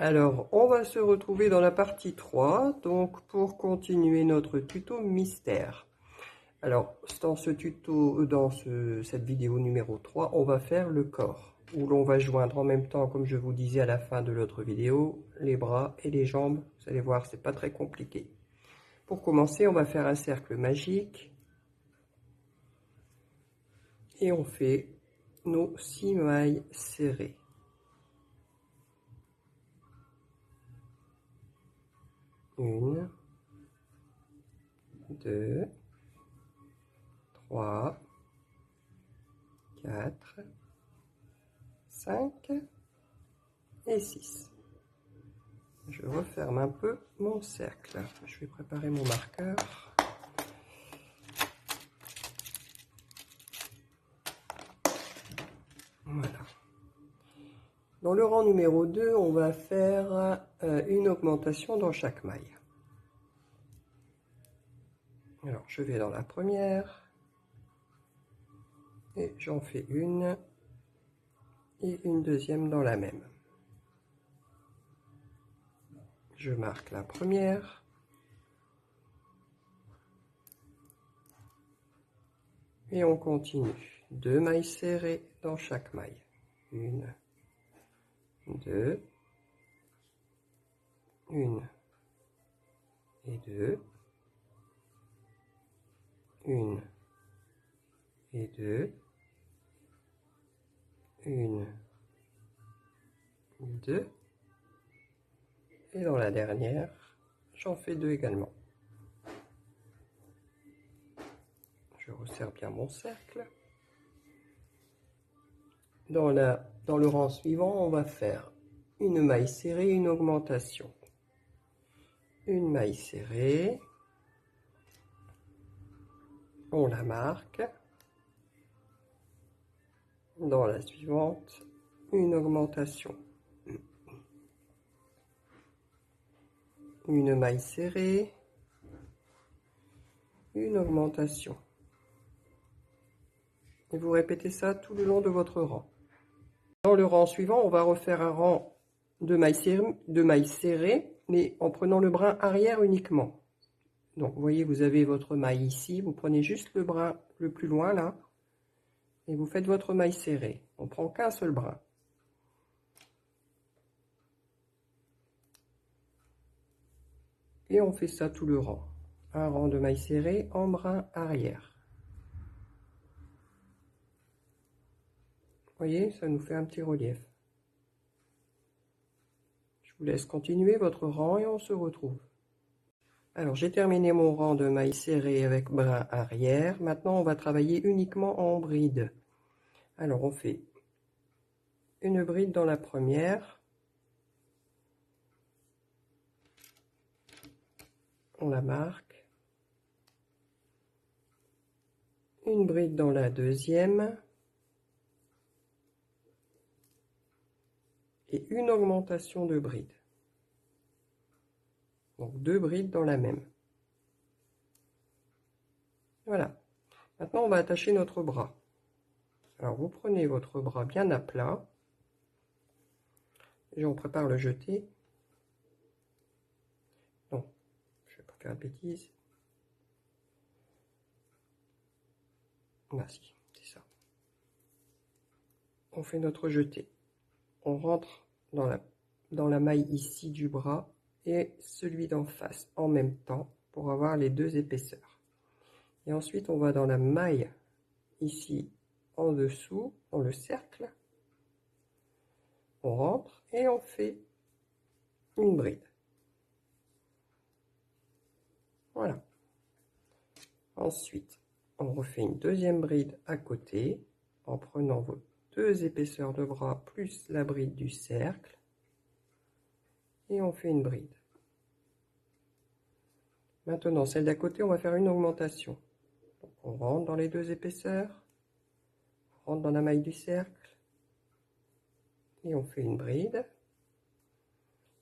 Alors, on va se retrouver dans la partie 3, donc pour continuer notre tuto mystère. Alors, dans ce tuto, cette vidéo numéro 3, on va faire le corps, où l'on va joindre en même temps, comme je vous disais à la fin de l'autre vidéo, les bras et les jambes. Vous allez voir, c'est pas très compliqué. Pour commencer, on va faire un cercle magique. Et on fait nos 6 mailles serrées. 1, 2, 3, 4, 5 et 6. Je referme un peu mon cercle. Je vais préparer mon marqueur. Voilà. Dans le rang numéro 2, on va faire une augmentation dans chaque maille. Alors, je vais dans la première. Et j'en fais une. Et une deuxième dans la même. Je marque la première. Et on continue. 2 mailles serrées dans chaque maille. 1, 2, 1 et 2, 1 et 2, 1, 2, et dans la dernière, j'en fais 2 également. Je resserre bien mon cercle. Dans le rang suivant, on va faire une maille serrée, une augmentation. Une maille serrée. On la marque. Dans la suivante, une augmentation. Une maille serrée. Une augmentation. Et vous répétez ça tout le long de votre rang. Dans le rang suivant, on va refaire un rang de mailles serrées, mais en prenant le brin arrière uniquement. Donc, vous voyez, vous avez votre maille ici, vous prenez juste le brin le plus loin, là, et vous faites votre maille serrée. On prend qu'un seul brin. Et on fait ça tout le rang. Un rang de mailles serrées en brin arrière. Vous voyez, ça nous fait un petit relief. Je vous laisse continuer votre rang et on se retrouve. Alors, j'ai terminé mon rang de mailles serrées avec brin arrière. Maintenant, on va travailler uniquement en bride. Alors, on fait une bride dans la première. On la marque. Une bride dans la deuxième. Et une augmentation de bride. Donc 2 brides dans la même. Voilà. Maintenant, on va attacher notre bras. Alors, vous prenez votre bras bien à plat. Et on prépare le jeté. Non, je ne vais pas faire de bêtises. Merci, c'est ça. On fait notre jeté. On rentre dans la maille ici du bras et celui d'en face en même temps pour avoir les 2 épaisseurs. Et ensuite, on va dans la maille ici en dessous, dans le cercle. On rentre et on fait une bride. Voilà. Ensuite, on refait une deuxième bride à côté en prenant vos 2 épaisseurs de bras plus la bride du cercle. Et on fait une bride. Maintenant, celle d'à côté, on va faire une augmentation. Donc, on rentre dans les 2 épaisseurs, on rentre dans la maille du cercle, et on fait une bride.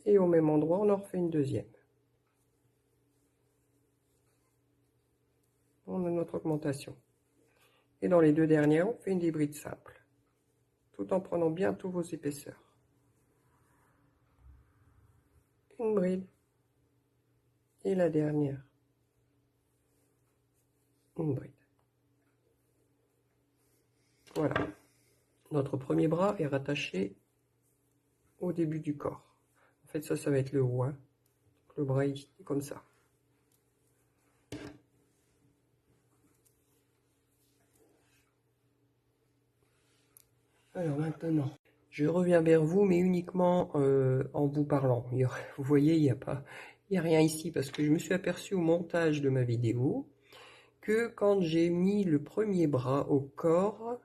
Et au même endroit, on en refait une deuxième. On a notre augmentation. Et dans les 2 dernières, on fait une bride simple, tout en prenant bien tous vos épaisseurs. une bride. Et la dernière, une bride. Voilà. Notre premier bras est rattaché au début du corps. En fait, ça va être le haut. Hein. Le bras est comme ça. Alors maintenant, je reviens vers vous, mais uniquement en vous parlant. Vous voyez, il n'y a rien ici parce que je me suis aperçu au montage de ma vidéo que quand j'ai mis le premier bras au corps,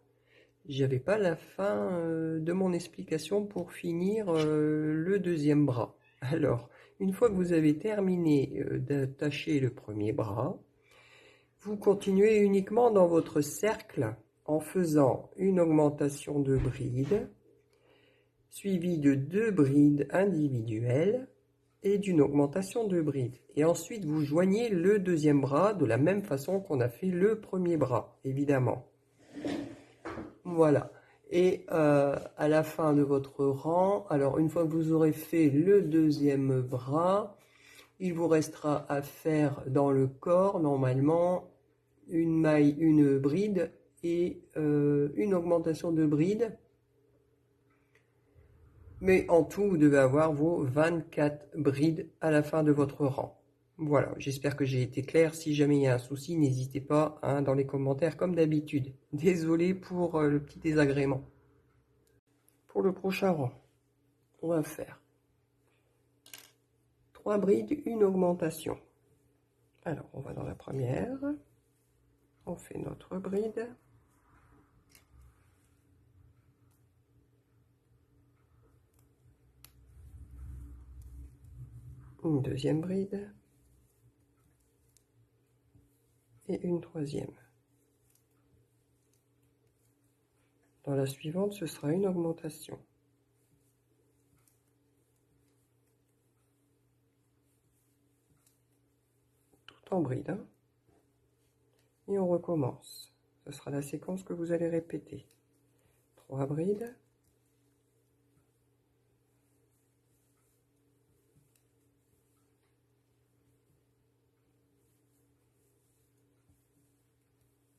j'avais pas la fin de mon explication pour finir le deuxième bras. Alors, une fois que vous avez terminé d'attacher le premier bras, vous continuez uniquement dans votre cercle en faisant une augmentation de bride, suivie de 2 brides individuelles et d'une augmentation de bride. Et ensuite, vous joignez le deuxième bras de la même façon qu'on a fait le premier bras, évidemment. Voilà. Et à la fin de votre rang, alors une fois que vous aurez fait le deuxième bras, il vous restera à faire dans le corps, normalement, une maille, une bride et une augmentation de bride. Mais en tout, vous devez avoir vos 24 brides à la fin de votre rang. Voilà, j'espère que j'ai été clair. Si jamais il y a un souci, n'hésitez pas hein, dans les commentaires comme d'habitude. Désolé pour le petit désagrément. Pour le prochain rang, on va faire 3 brides, une augmentation. Alors, on va dans la première. On fait notre bride. Une deuxième bride. Et une troisième. Dans la suivante, ce sera une augmentation. Tout en bride. Hein. Et on recommence. Ce sera la séquence que vous allez répéter. 3 brides.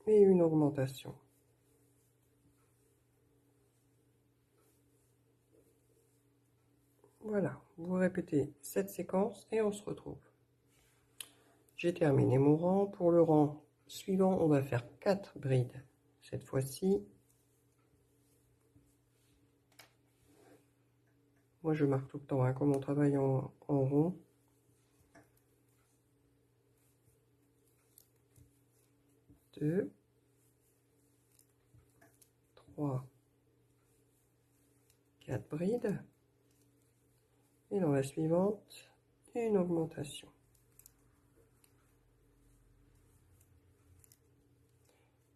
Et une augmentation. Voilà, vous répétez cette séquence et on se retrouve. J'ai terminé mon rang. Pour le rang suivant, on va faire 4 brides. Cette fois-ci, moi je marque tout le temps, hein, comme on travaille en rond. 2, 3, 4 brides. Et dans la suivante, une augmentation.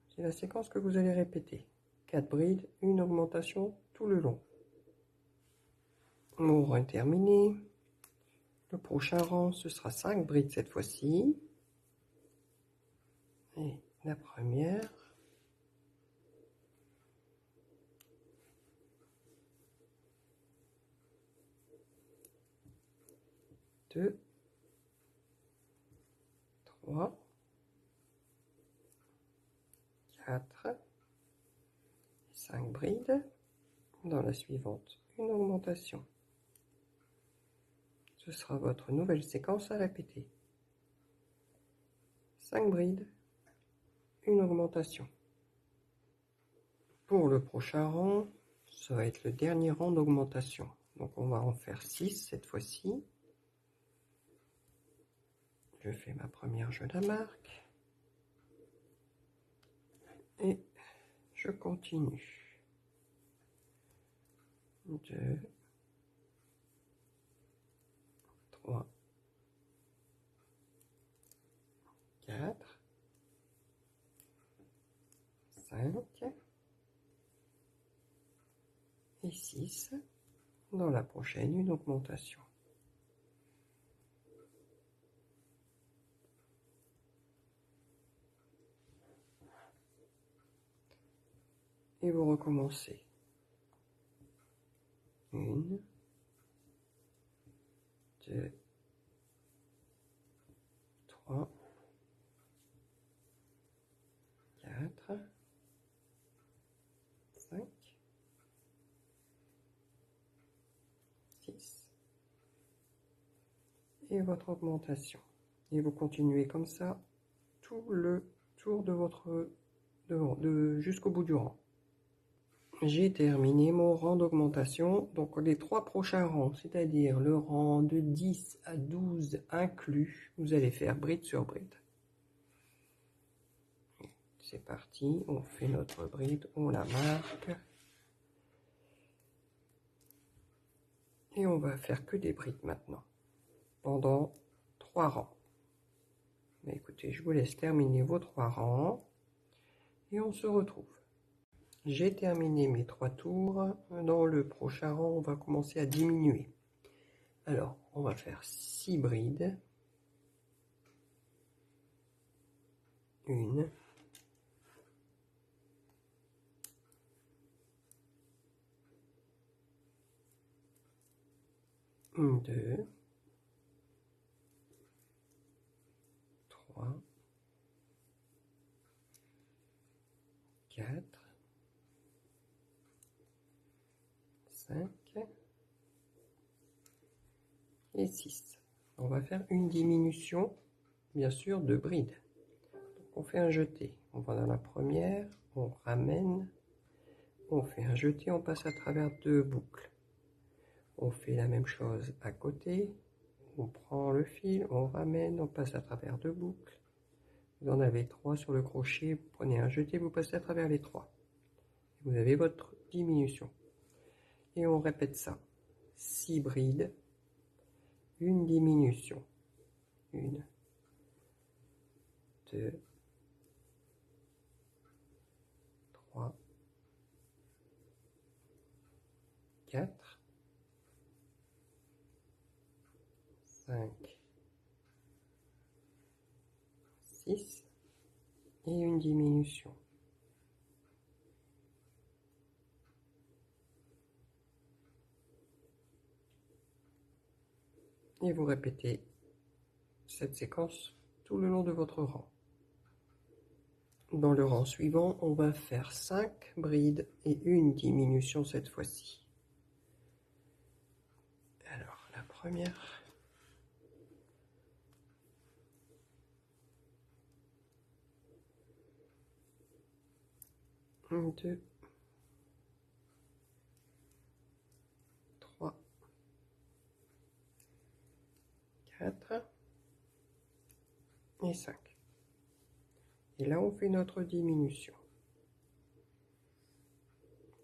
C'est la séquence que vous allez répéter. 4 brides, une augmentation tout le long. Mon rang est terminé. Le prochain rang, ce sera 5 brides cette fois-ci. Et la première. Deux, 3, 4, 5 brides. Dans la suivante, une augmentation. Ce sera votre nouvelle séquence à répéter. 5 brides, une augmentation. Pour le prochain rang, ça va être le dernier rang d'augmentation. Donc on va en faire 6 cette fois-ci. Je fais ma première, je la marque. Et je continue. 2, 3, 4, 5 et 6. Dans la prochaine, une augmentation. Et vous recommencez. 1, 2, 3, 4, 5, 6. Et votre augmentation. Et vous continuez comme ça tout le tour de votre jusqu'au bout du rang. J'ai terminé mon rang d'augmentation, donc les 3 prochains rangs, c'est-à-dire le rang de 10 à 12 inclus, vous allez faire bride sur bride. C'est parti, on fait notre bride, on la marque. Et on va faire que des brides maintenant, pendant 3 rangs. Mais écoutez, je vous laisse terminer vos 3 rangs et on se retrouve. J'ai terminé mes 3 tours. Dans le prochain rang, on va commencer à diminuer. Alors, on va faire 6 brides. 1, 2, 3, 4, 5 et 6. On va faire une diminution, bien sûr, de bride. Donc on fait un jeté. On va dans la première, on ramène, on fait un jeté, on passe à travers 2 boucles. On fait la même chose à côté. On prend le fil, on ramène, on passe à travers 2 boucles. Vous en avez 3 sur le crochet, vous prenez un jeté, vous passez à travers les 3. Vous avez votre diminution. Et on répète ça. 6 brides, une diminution. 1, 2, 3, 4, 5, 6 et une diminution. Et vous répétez cette séquence tout le long de votre rang. Dans le rang suivant, on va faire 5 brides et une diminution cette fois-ci. Alors, la première. Un, 2, 3, 4 et 5. Et là, on fait notre diminution.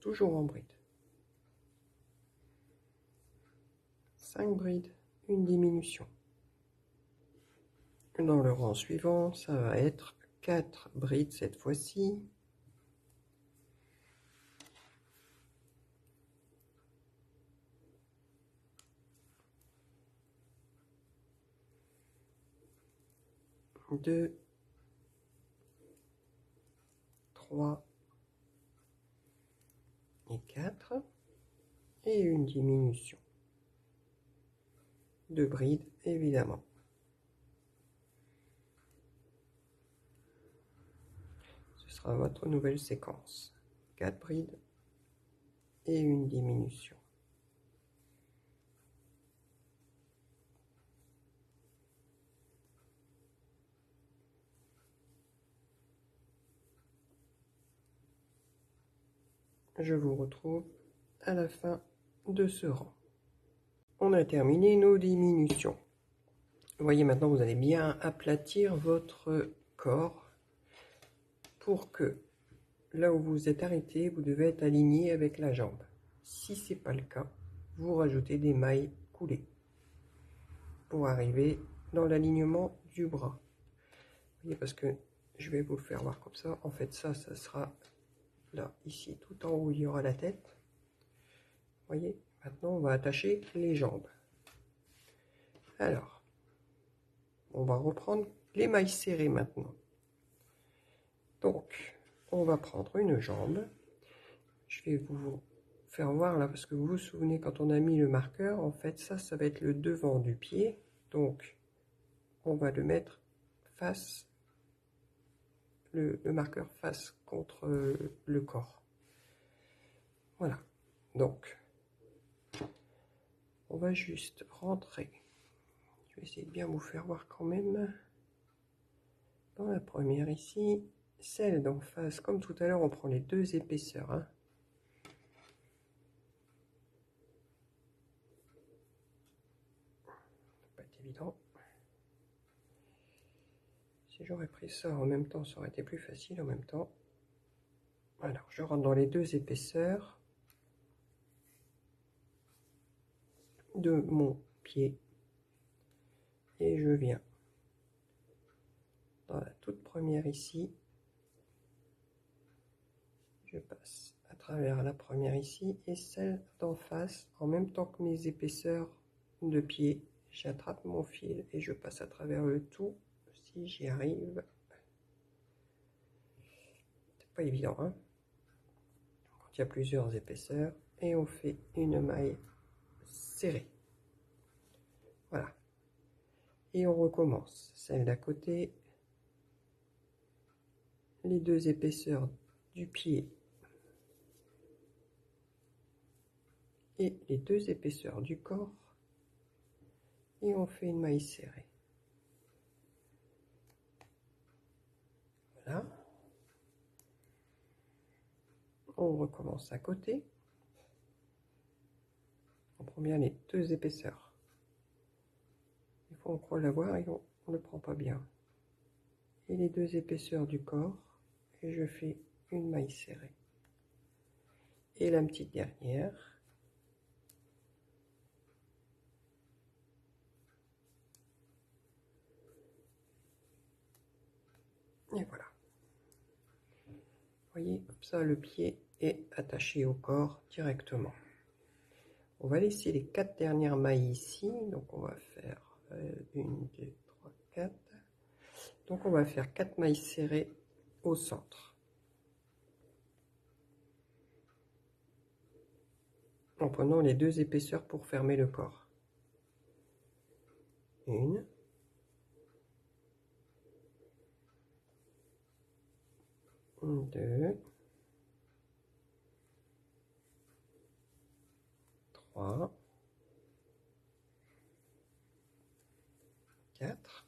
Toujours en bride. 5 brides, une diminution. Dans le rang suivant, ça va être 4 brides cette fois-ci. Deux, 3 et 4 et une diminution. 2 brides évidemment. Ce sera votre nouvelle séquence. 4 brides et une diminution. Je vous retrouve à la fin de ce rang. On a terminé nos diminutions. Vous voyez maintenant, vous allez bien aplatir votre corps pour que là où vous êtes arrêté, vous devez être aligné avec la jambe. Si ce n'est pas le cas, vous rajoutez des mailles coulées pour arriver dans l'alignement du bras. Vous voyez, parce que je vais vous le faire voir comme ça. En fait, ça sera là, ici, tout en haut, il y aura la tête. Vous voyez, maintenant, on va attacher les jambes. Alors, on va reprendre les mailles serrées maintenant. Donc, on va prendre une jambe. Je vais vous faire voir là, parce que vous vous souvenez, quand on a mis le marqueur, en fait, ça va être le devant du pied. Donc, on va le mettre face, le marqueur face contre le corps. Voilà. Donc, on va juste rentrer. Je vais essayer de bien vous faire voir quand même. Dans la première ici, celle d'en face, comme tout à l'heure, on prend les deux épaisseurs. Hein. Pas évident. Si j'aurais pris ça en même temps, ça aurait été plus facile en même temps. Alors, je rentre dans les deux épaisseurs de mon pied et je viens dans la toute première ici. Je passe à travers la première ici et celle d'en face en même temps que mes épaisseurs de pied. J'attrape mon fil et je passe à travers le tout si j'y arrive. C'est pas évident, hein, quand il y a plusieurs épaisseurs, et on fait une maille serrée. Voilà. Et on recommence. Celle d'à côté, les deux épaisseurs du pied et les deux épaisseurs du corps, et on fait une maille serrée. Voilà. On recommence à côté. On prend bien les deux épaisseurs. Des fois on croit l'avoir et on ne le prend pas bien. Et les deux épaisseurs du corps, et je fais une maille serrée. Et la petite dernière. Et voilà. Vous voyez, comme ça le pied est attaché au corps directement. On va laisser les 4 dernières mailles ici. Donc on va faire 1, 2, 3, 4. Donc on va faire 4 mailles serrées au centre. En prenant les deux épaisseurs pour fermer le corps. 1. 2. 3. 4.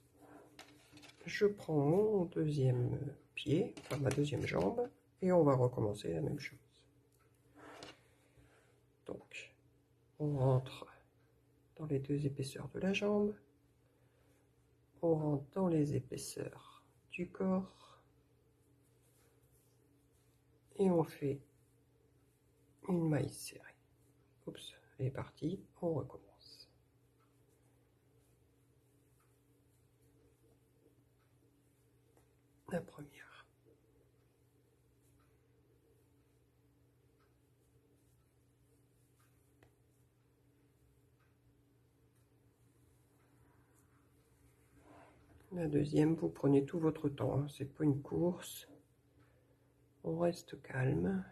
Je prends mon deuxième pied, enfin ma deuxième jambe, et on va recommencer la même chose. Donc, on rentre dans les deux épaisseurs de la jambe, on rentre dans les épaisseurs du corps, et on fait une maille serrée. Oups, elle est partie, on recommence. La première. La deuxième, vous prenez tout votre temps, hein. C'est pas une course. On reste calme.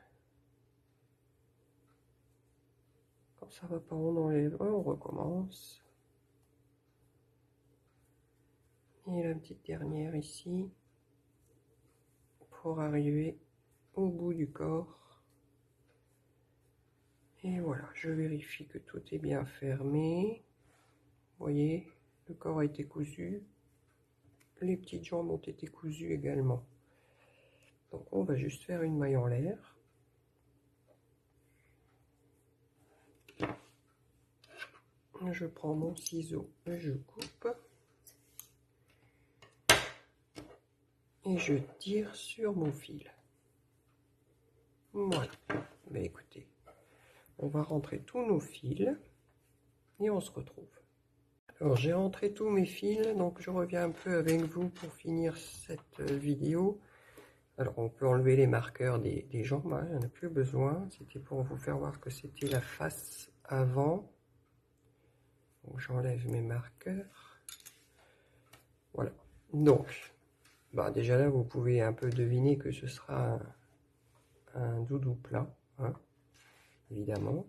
Quand ça va pas, on enlève, on recommence. Et la petite dernière ici, pour arriver au bout du corps. Et voilà, je vérifie que tout est bien fermé. Vous voyez, le corps a été cousu. Les petites jambes ont été cousues également. Donc on va juste faire une maille en l'air. Je prends mon ciseau, je coupe. Et je tire sur mon fil. Voilà. Mais écoutez, on va rentrer tous nos fils et on se retrouve. Alors j'ai rentré tous mes fils, donc je reviens un peu avec vous pour finir cette vidéo. Alors on peut enlever les marqueurs des jambes, hein, il n'y en a plus besoin. C'était pour vous faire voir que c'était la face avant. Donc j'enlève mes marqueurs. Voilà. Donc, bah déjà là vous pouvez un peu deviner que ce sera un doudou plat. Hein. évidemment.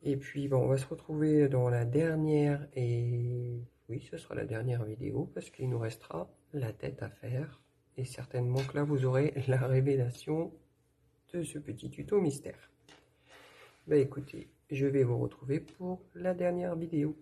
Et puis, bon, on va se retrouver dans la dernière, et oui, ce sera la dernière vidéo, parce qu'il nous restera la tête à faire. Et certainement que là, vous aurez la révélation de ce petit tuto mystère. Bah écoutez, je vais vous retrouver pour la dernière vidéo.